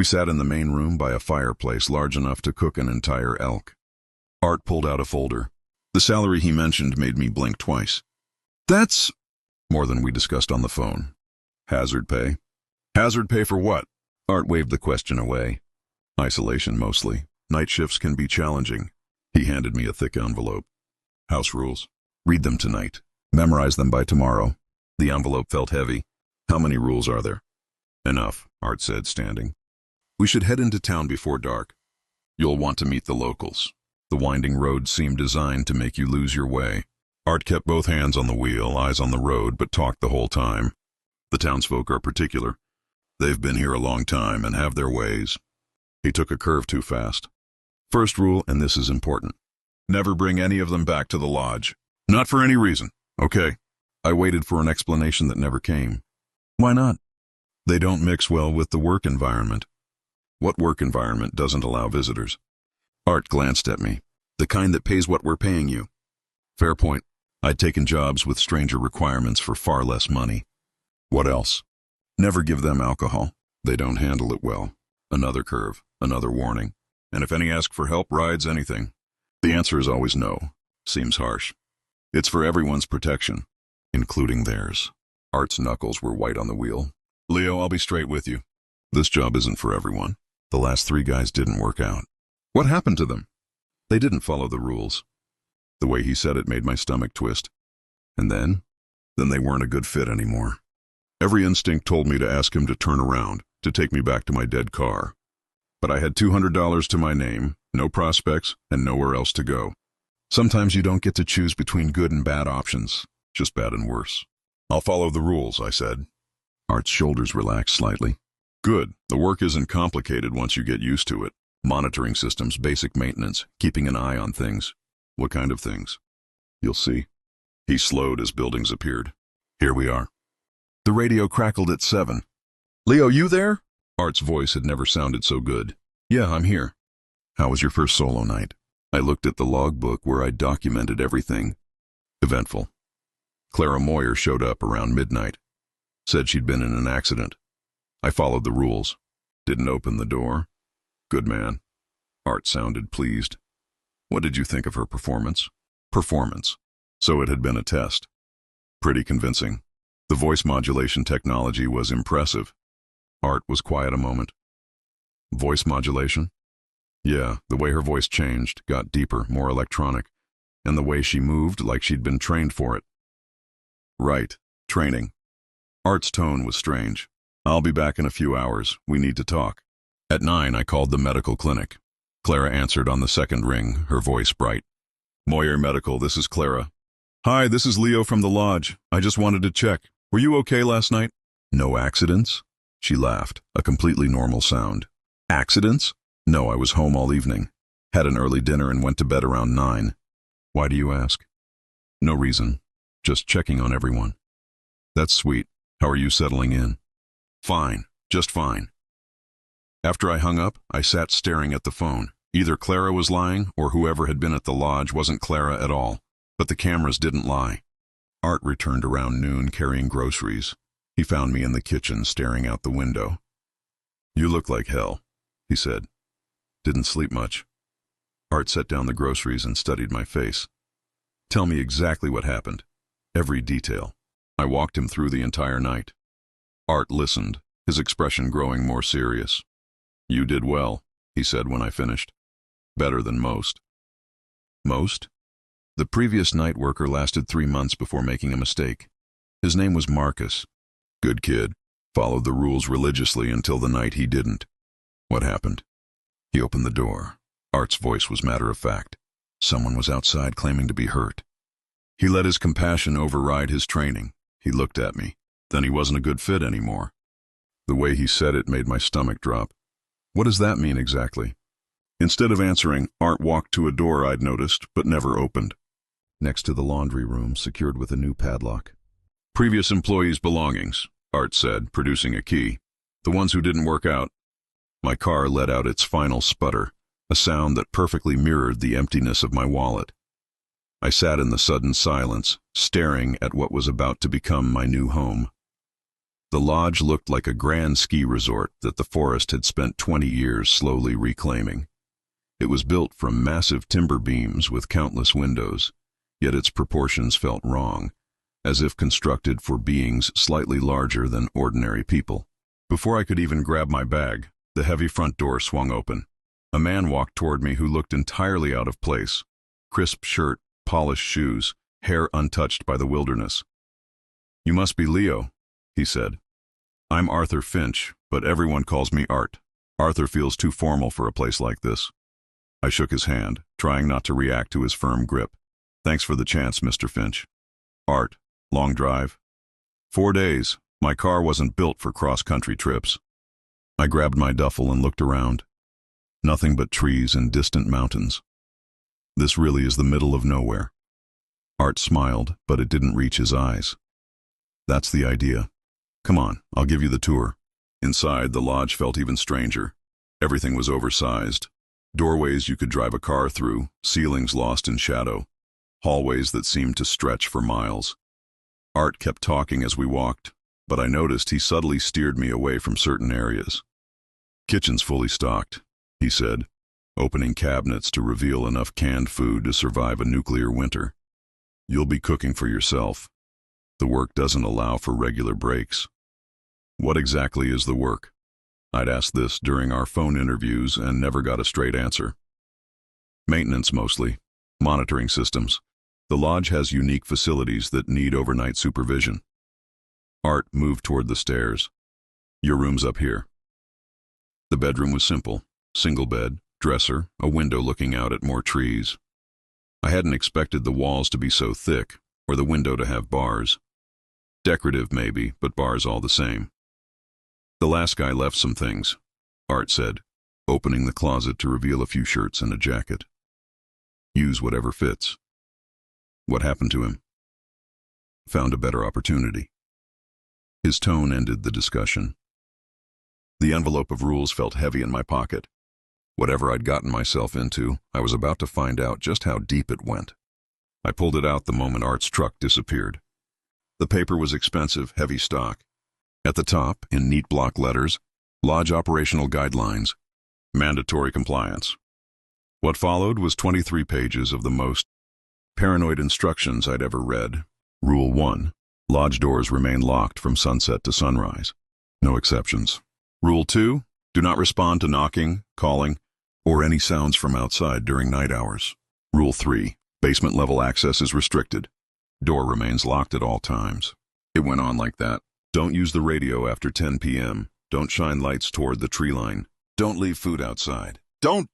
We sat in the main room by a fireplace large enough to cook an entire elk. Art pulled out a folder. The salary he mentioned made me blink twice. That's more than we discussed on the phone. Hazard pay? Hazard pay for what? Art waved the question away. Isolation mostly. Night shifts can be challenging. He handed me a thick envelope. House rules. Read them tonight. Memorize them by tomorrow. The envelope felt heavy. How many rules are there? Enough, Art said, standing. We should head into town before dark. You'll want to meet the locals. The winding road seemed designed to make you lose your way. Art kept both hands on the wheel, eyes on the road, but talked the whole time. The townsfolk are particular. They've been here a long time and have their ways. He took a curve too fast. First rule, and this is important. Never bring any of them back to the lodge. Not for any reason. Okay. I waited for an explanation that never came. Why not? They don't mix well with the work environment. What work environment doesn't allow visitors? Art glanced at me. The kind that pays what we're paying you. Fair point. I'd taken jobs with stranger requirements for far less money. What else? Never give them alcohol. They don't handle it well. Another curve, another warning. And if any ask for help, rides, anything, the answer is always no. Seems harsh. It's for everyone's protection, including theirs. Art's knuckles were white on the wheel. Leo, I'll be straight with you. This job isn't for everyone. The last 3 guys didn't work out. What happened to them? They didn't follow the rules. The way he said it made my stomach twist. And then they weren't a good fit anymore. Every instinct told me to ask him to turn around, to take me back to my dead car. But I had $200 to my name, no prospects, and nowhere else to go. Sometimes you don't get to choose between good and bad options, just bad and worse. I'll follow the rules, I said. Art's shoulders relaxed slightly. Good. The work isn't complicated once you get used to it. Monitoring systems, basic maintenance, keeping an eye on things. What kind of things? You'll see. He slowed as buildings appeared. Here we are. The radio crackled at 7. Leo, you there? Art's voice had never sounded so good. Yeah, I'm here. How was your first solo night? I looked at the logbook where I'd documented everything. Eventful. Clara Moyer showed up around midnight. Said she'd been in an accident. I followed the rules. Didn't open the door. Good man. Art sounded pleased. What did you think of her performance? Performance. So it had been a test. Pretty convincing. The voice modulation technology was impressive. Art was quiet a moment. Voice modulation? Yeah, the way her voice changed, got deeper, more electronic, and the way she moved like she'd been trained for it. Right, training. Art's tone was strange. I'll be back in a few hours. We need to talk. At 9, I called the medical clinic. Clara answered on the second ring, her voice bright. Moyer Medical, this is Clara. Hi, this is Leo from the lodge. I just wanted to check. Were you okay last night? No accidents? She laughed, a completely normal sound. Accidents? No, I was home all evening. Had an early dinner and went to bed around 9. Why do you ask? No reason. Just checking on everyone. That's sweet. How are you settling in? Fine, just fine. After I hung up, I sat staring at the phone. Either Clara was lying, or whoever had been at the lodge wasn't Clara at all. But the cameras didn't lie. Art returned around noon carrying groceries. He found me in the kitchen staring out the window. You look like hell, he said. Didn't sleep much. Art set down the groceries and studied my face. Tell me exactly what happened. Every detail. I walked him through the entire night. Art listened, his expression growing more serious. You did well, he said when I finished. Better than most. Most? The previous night worker lasted 3 months before making a mistake. His name was Marcus. Good kid. Followed the rules religiously until the night he didn't. What happened? He opened the door. Art's voice was matter-of-fact. Someone was outside claiming to be hurt. He let his compassion override his training. He looked at me. Then he wasn't a good fit anymore. The way he said it made my stomach drop. What does that mean exactly? Instead of answering, Art walked to a door I'd noticed, but never opened. Next to the laundry room, secured with a new padlock. Previous employees' belongings, Art said, producing a key. The ones who didn't work out. My car let out its final sputter, a sound that perfectly mirrored the emptiness of my wallet. I sat in the sudden silence, staring at what was about to become my new home. The lodge looked like a grand ski resort that the forest had spent 20 years slowly reclaiming. It was built from massive timber beams with countless windows, yet its proportions felt wrong, as if constructed for beings slightly larger than ordinary people. Before I could even grab my bag, the heavy front door swung open. A man walked toward me who looked entirely out of place. Crisp shirt, polished shoes, hair untouched by the wilderness. "You must be Leo," he said. "I'm Arthur Finch, but everyone calls me Art. Arthur feels too formal for a place like this." I shook his hand, trying not to react to his firm grip. "Thanks for the chance, Mr. Finch." "Art, long drive?" "4 days. My car wasn't built for cross-country trips." I grabbed my duffel and looked around. Nothing but trees and distant mountains. This really is the middle of nowhere. Art smiled, but it didn't reach his eyes. "That's the idea. Come on, I'll give you the tour." Inside, the lodge felt even stranger. Everything was oversized. Doorways you could drive a car through, ceilings lost in shadow, hallways that seemed to stretch for miles. Art kept talking as we walked, but I noticed he subtly steered me away from certain areas. "Kitchen's fully stocked," he said, opening cabinets to reveal enough canned food to survive a nuclear winter. "You'll be cooking for yourself. The work doesn't allow for regular breaks." "What exactly is the work?" I'd asked this during our phone interviews and never got a straight answer. "Maintenance mostly. Monitoring systems. The lodge has unique facilities that need overnight supervision." Art moved toward the stairs. "Your room's up here." The bedroom was simple. Single bed, dresser, a window looking out at more trees. I hadn't expected the walls to be so thick, or the window to have bars. Decorative maybe, but bars all the same. "The last guy left some things," Art said, opening the closet to reveal a few shirts and a jacket. "Use whatever fits." "What happened to him?" "Found a better opportunity." His tone ended the discussion. The envelope of rules felt heavy in my pocket. Whatever I'd gotten myself into, I was about to find out just how deep it went. I pulled it out the moment Art's truck disappeared. The paper was expensive, heavy stock. At the top, in neat block letters, Lodge Operational Guidelines, Mandatory Compliance. What followed was 23 pages of the most paranoid instructions I'd ever read. Rule 1. Lodge doors remain locked from sunset to sunrise. No exceptions. Rule 2. Do not respond to knocking, calling, or any sounds from outside during night hours. Rule 3. Basement level access is restricted. Door remains locked at all times. It went on like that. Don't use the radio after 10 p.m. Don't shine lights toward the tree line. Don't leave food outside. Don't!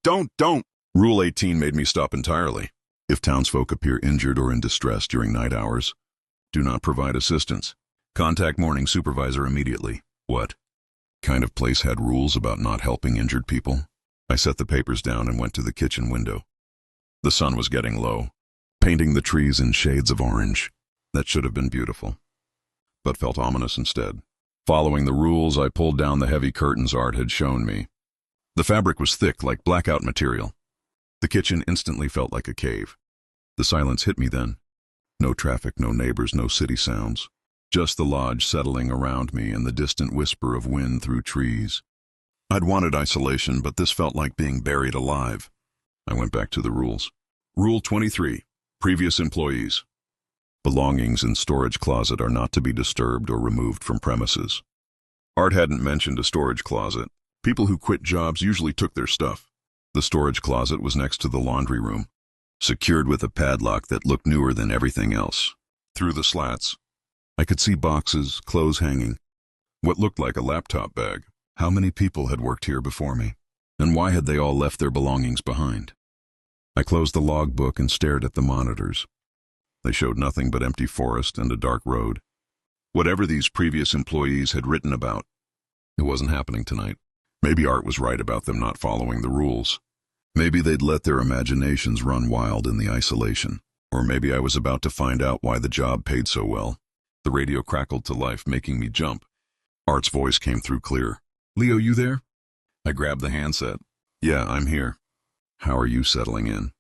Rule 18 made me stop entirely. If townsfolk appear injured or in distress during night hours, do not provide assistance. Contact morning supervisor immediately. What kind of place had rules about not helping injured people? I set the papers down and went to the kitchen window. The sun was getting low, painting the trees in shades of orange. That should have been beautiful, but felt ominous instead. Following the rules, I pulled down the heavy curtains Art had shown me. The fabric was thick, like blackout material. The kitchen instantly felt like a cave. The silence hit me then. No traffic, no neighbors, no city sounds. Just the lodge settling around me and the distant whisper of wind through trees. I'd wanted isolation, but this felt like being buried alive. I went back to the rules. Rule 23. Previous employees. Belongings in storage closet are not to be disturbed or removed from premises. Art hadn't mentioned a storage closet. People who quit jobs usually took their stuff. The storage closet was next to the laundry room, secured with a padlock that looked newer than everything else. Through the slats, I could see boxes, clothes hanging, what looked like a laptop bag. How many people had worked here before me? And why had they all left their belongings behind? I closed the logbook and stared at the monitors. They showed nothing but empty forest and a dark road. Whatever these previous employees had written about, it wasn't happening tonight. Maybe Art was right about them not following the rules. Maybe they'd let their imaginations run wild in the isolation. Or maybe I was about to find out why the job paid so well. The radio crackled to life, making me jump. Art's voice came through clear. "Leo, you there?" I grabbed the handset. "Yeah, I'm here." "How are you settling in?"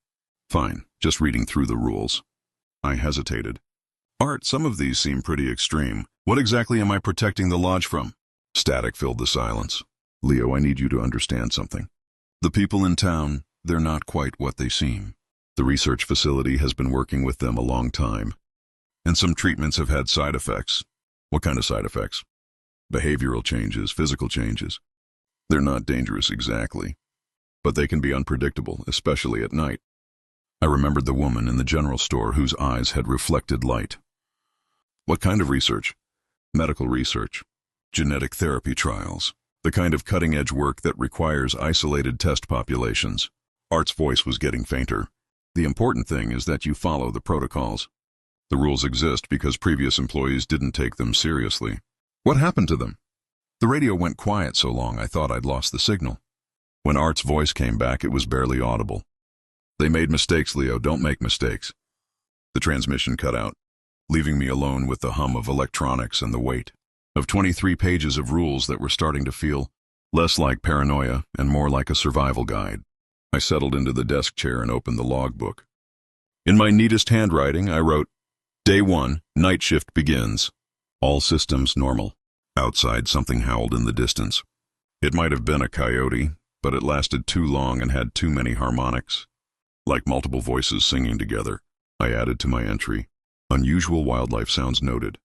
"Fine, just reading through the rules." I hesitated. Art, some of these seem pretty extreme. What exactly am I protecting the lodge from? Static filled the silence. Leo, I need you to understand something. The people in town, they're not quite what they seem. The research facility has been working with them a long time, and some treatments have had side effects. What kind of side effects? Behavioral changes, physical changes. They're not dangerous exactly, but they can be unpredictable, especially at night. I remembered the woman in the general store whose eyes had reflected light. What kind of research? Medical research. Genetic therapy trials. The kind of cutting-edge work that requires isolated test populations. Art's voice was getting fainter. The important thing is that you follow the protocols. The rules exist because previous employees didn't take them seriously. What happened to them? The radio went quiet so long I thought I'd lost the signal. When Art's voice came back, it was barely audible. They made mistakes, Leo. Don't make mistakes. The transmission cut out, leaving me alone with the hum of electronics and the weight of 23 pages of rules that were starting to feel less like paranoia and more like a survival guide. I settled into the desk chair and opened the logbook. In my neatest handwriting, I wrote, Day 1, night shift begins. All systems normal. Outside, something howled in the distance. It might have been a coyote, but it lasted too long and had too many harmonics. Like multiple voices singing together, I added to my entry, unusual wildlife sounds noted.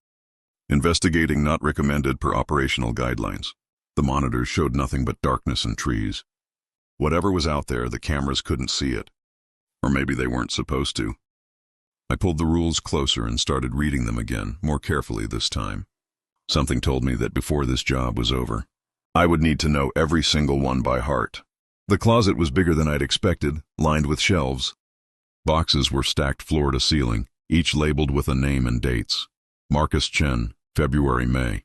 Investigating not recommended per operational guidelines. The monitors showed nothing but darkness and trees. Whatever was out there, the cameras couldn't see it. Or maybe they weren't supposed to. I pulled the rules closer and started reading them again, more carefully this time. Something told me that before this job was over, I would need to know every single one by heart. The closet was bigger than I'd expected, lined with shelves. Boxes were stacked floor to ceiling, each labeled with a name and dates. Marcus Chen, February, May.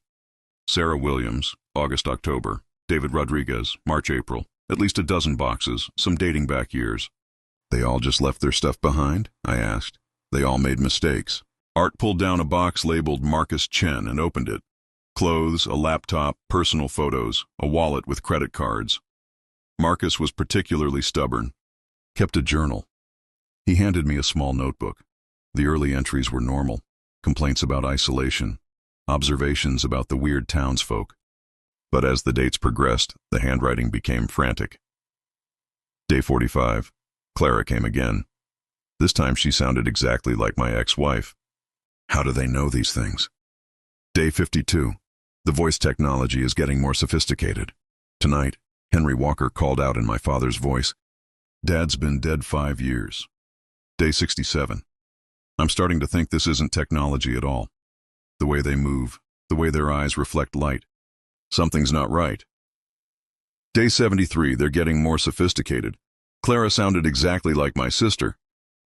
Sarah Williams, August, October. David Rodriguez, March, April. At least a dozen boxes, some dating back years. They all just left their stuff behind? I asked. They all made mistakes. Art pulled down a box labeled Marcus Chen and opened it. Clothes, a laptop, personal photos, a wallet with credit cards. Marcus was particularly stubborn. Kept a journal. He handed me a small notebook. The early entries were normal. Complaints about isolation. Observations about the weird townsfolk. But as the dates progressed, the handwriting became frantic. Day 45. Clara came again. This time she sounded exactly like my ex-wife. How do they know these things? Day 52. The voice technology is getting more sophisticated. Tonight, Henry Walker called out in my father's voice, Dad's been dead 5 years. Day 67. I'm starting to think this isn't technology at all. The way they move, the way their eyes reflect light. Something's not right. Day 73, they're getting more sophisticated. Clara sounded exactly like my sister.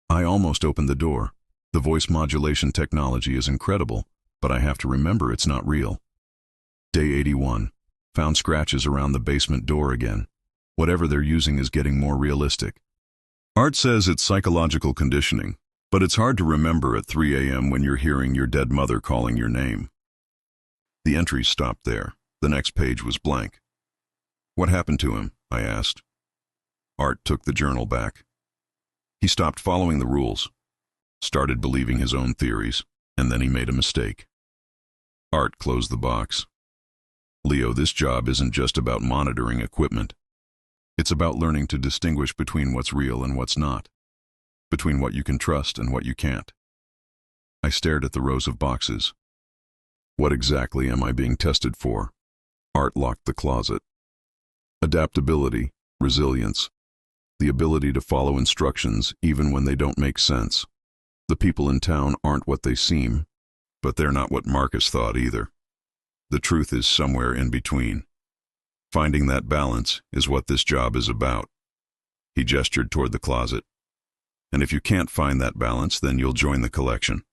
I almost opened the door. The voice modulation technology is incredible, but I have to remember it's not real. Day 81. Found scratches around the basement door again. Whatever they're using is getting more realistic. Art says it's psychological conditioning, but it's hard to remember at 3 a.m. when you're hearing your dead mother calling your name. The entries stopped there. The next page was blank. What happened to him? I asked. Art took the journal back. He stopped following the rules, started believing his own theories, and then he made a mistake. Art closed the box. Leo, this job isn't just about monitoring equipment. It's about learning to distinguish between what's real and what's not, between what you can trust and what you can't. I stared at the rows of boxes. What exactly am I being tested for? Art locked the closet. Adaptability, resilience, the ability to follow instructions even when they don't make sense. The people in town aren't what they seem, but they're not what Marcus thought either. The truth is somewhere in between. Finding that balance is what this job is about. He gestured toward the closet. And if you can't find that balance, then you'll join the collection.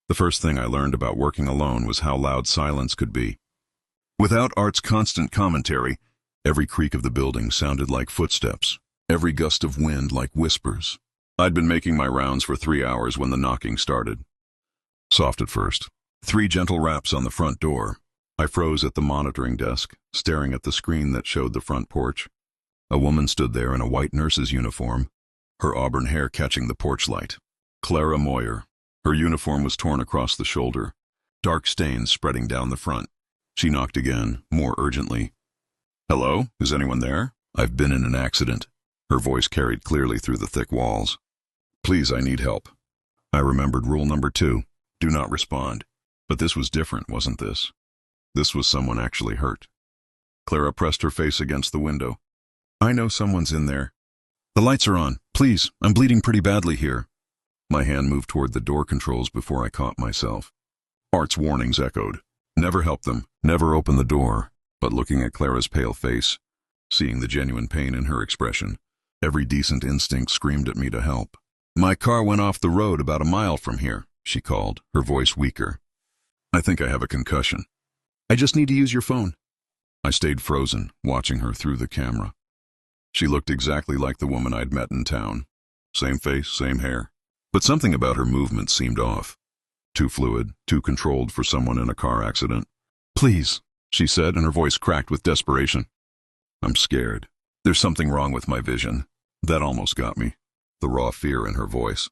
The first thing I learned about working alone was how loud silence could be. Without Art's constant commentary, every creak of the building sounded like footsteps, every gust of wind like whispers. I'd been making my rounds for 3 hours when the knocking started. Soft at first. 3 gentle raps on the front door. I froze at the monitoring desk, staring at the screen that showed the front porch. A woman stood there in a white nurse's uniform, her auburn hair catching the porch light. Clara Moyer. Her uniform was torn across the shoulder, dark stains spreading down the front. She knocked again, more urgently. "Hello? Is anyone there? I've been in an accident." Her voice carried clearly through the thick walls. "Please, I need help." I remembered rule number 2, do not respond. But this was different, wasn't this? This was someone actually hurt. Clara pressed her face against the window. "I know someone's in there." "The lights are on. Please, I'm bleeding pretty badly here." My hand moved toward the door controls before I caught myself. Art's warnings echoed. Never help them, never open the door. But looking at Clara's pale face, seeing the genuine pain in her expression, every decent instinct screamed at me to help. "My car went off the road about a mile from here," she called, her voice weaker. "I think I have a concussion. I just need to use your phone." I stayed frozen, watching her through the camera. She looked exactly like the woman I'd met in town. Same face, same hair. But something about her movement seemed off. Too fluid, too controlled for someone in a car accident. "Please," she said, and her voice cracked with desperation. "I'm scared. There's something wrong with my vision." That almost got me, the raw fear in her voice.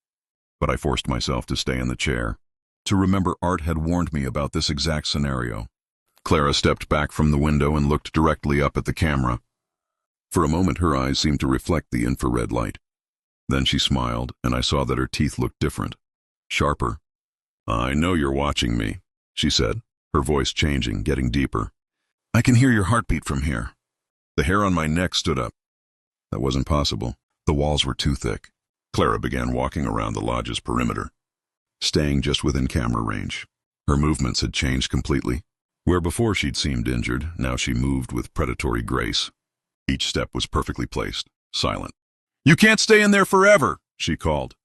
But I forced myself to stay in the chair, to remember Art had warned me about this exact scenario. Clara stepped back from the window and looked directly up at the camera. For a moment her eyes seemed to reflect the infrared light. Then she smiled, and I saw that her teeth looked different, sharper. "I know you're watching me," she said, her voice changing, getting deeper. "I can hear your heartbeat from here." The hair on my neck stood up. That wasn't possible. The walls were too thick. Clara began walking around the lodge's perimeter, staying just within camera range. Her movements had changed completely. Where before she'd seemed injured, now she moved with predatory grace. Each step was perfectly placed, silent. "You can't stay in there forever," she called,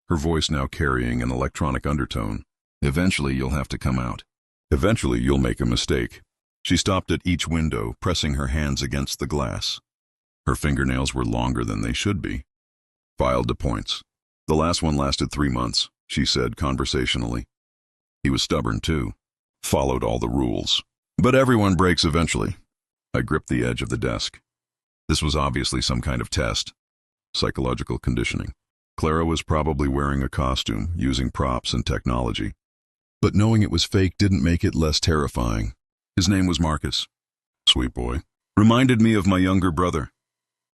her voice now carrying an electronic undertone. "Eventually you'll have to come out. Eventually you'll make a mistake." She stopped at each window, pressing her hands against the glass. Her fingernails were longer than they should be, filed to points. "The last one lasted 3 months," she said conversationally. "He was stubborn too, followed all the rules. But everyone breaks eventually." I gripped the edge of the desk. This was obviously some kind of test. Psychological conditioning. Clara was probably wearing a costume, using props and technology. But knowing it was fake didn't make it less terrifying. His name was Marcus. Sweet boy. Reminded me of my younger brother.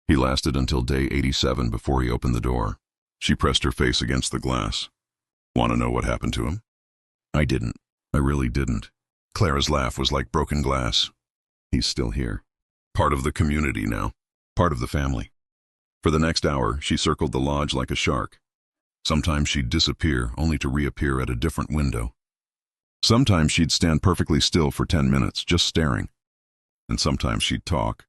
He lasted until day 87 before he opened the door. She pressed her face against the glass. "Want to know what happened to him?" I didn't. I really didn't. Clara's laugh was like broken glass. "He's still here. Part of the community now. Part of the family." For the next hour, she circled the lodge like a shark. Sometimes she'd disappear, only to reappear at a different window. Sometimes she'd stand perfectly still for 10 minutes, just staring. And sometimes she'd talk,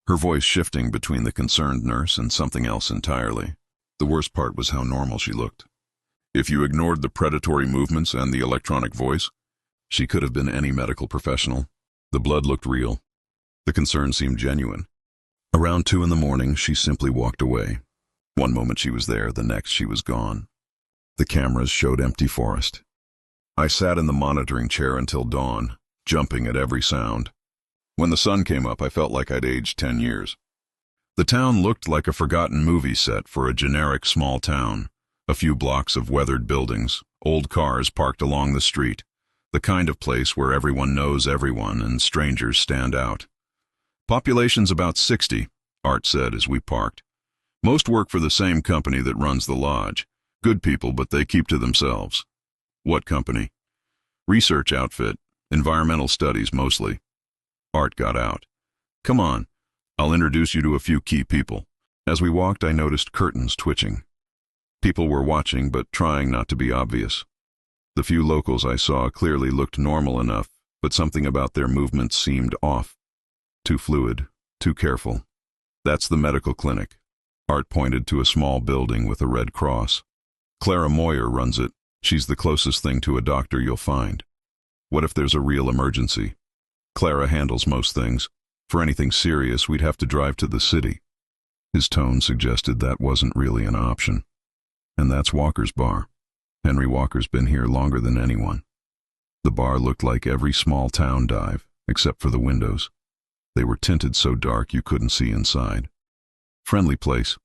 her voice shifting between the concerned nurse and something else entirely. The worst part was how normal she looked. If you ignored the predatory movements and the electronic voice, she could have been any medical professional. The blood looked real. The concern seemed genuine. Around 2 in the morning, she simply walked away. One moment she was there, the next she was gone. The cameras showed empty forest. I sat in the monitoring chair until dawn, jumping at every sound. When the sun came up, I felt like I'd aged 10 years. The town looked like a forgotten movie set for a generic small town. A few blocks of weathered buildings, old cars parked along the street, the kind of place where everyone knows everyone and strangers stand out. "Population's about 60, Art said as we parked. "Most work for the same company that runs the lodge. Good people, but they keep to themselves." "What company?" "Research outfit. Environmental studies mostly." Art got out. "Come on. I'll introduce you to a few key people." As we walked, I noticed curtains twitching. People were watching, but trying not to be obvious. The few locals I saw clearly looked normal enough, but something about their movements seemed off. Too fluid, too careful. "That's the medical clinic." Art pointed to a small building with a red cross. "Clara Moyer runs it. She's the closest thing to a doctor you'll find. What if there's a real emergency? Clara handles most things. For anything serious, we'd have to drive to the city." His tone suggested that wasn't really an option. "And that's Walker's bar. Henry Walker's been here longer than anyone." The bar looked like every small town dive, except for the windows. They were tinted so dark you couldn't see inside. "Friendly place.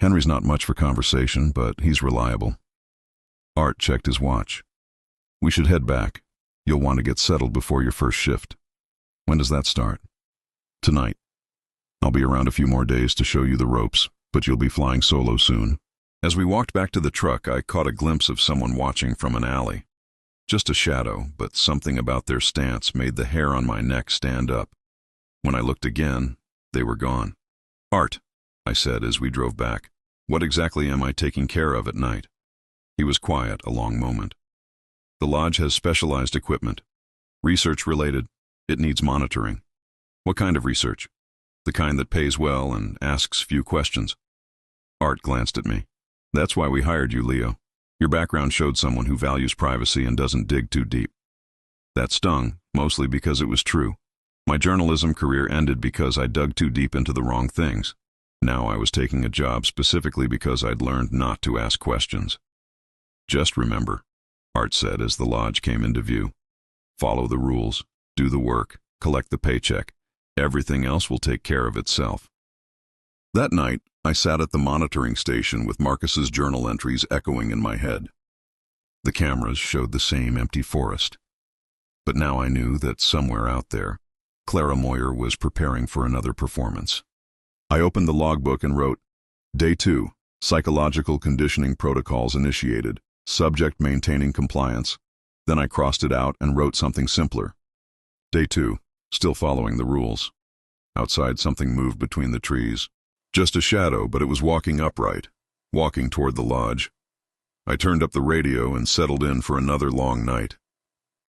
Henry's not much for conversation, but he's reliable." Art checked his watch. We should head back. You'll want to get settled before your first shift. When does that start? Tonight. I'll be around a few more days to show you the ropes, but you'll be flying solo soon. As we walked back to the truck, I caught a glimpse of someone watching from an alley. Just a shadow, but something about their stance made the hair on my neck stand up. When I looked again, they were gone. Art, I said as we drove back, what exactly am I taking care of at night? He was quiet a long moment. The lodge has specialized equipment. Research related. It needs monitoring. What kind of research? The kind that pays well and asks few questions. Art glanced at me. That's why we hired you, Leo. Your background showed someone who values privacy and doesn't dig too deep. That stung, mostly because it was true. My journalism career ended because I dug too deep into the wrong things. Now I was taking a job specifically because I'd learned not to ask questions. Just remember, Art said as the lodge came into view. Follow the rules, do the work, collect the paycheck. Everything else will take care of itself. That night, I sat at the monitoring station with Marcus's journal entries echoing in my head. The cameras showed the same empty forest. But now I knew that somewhere out there, Clara Moyer was preparing for another performance. I opened the logbook and wrote, Day 2, psychological conditioning protocols initiated, subject maintaining compliance. Then I crossed it out and wrote something simpler. Day 2, still following the rules. Outside, something moved between the trees. Just a shadow, but it was walking upright, walking toward the lodge. I turned up the radio and settled in for another long night.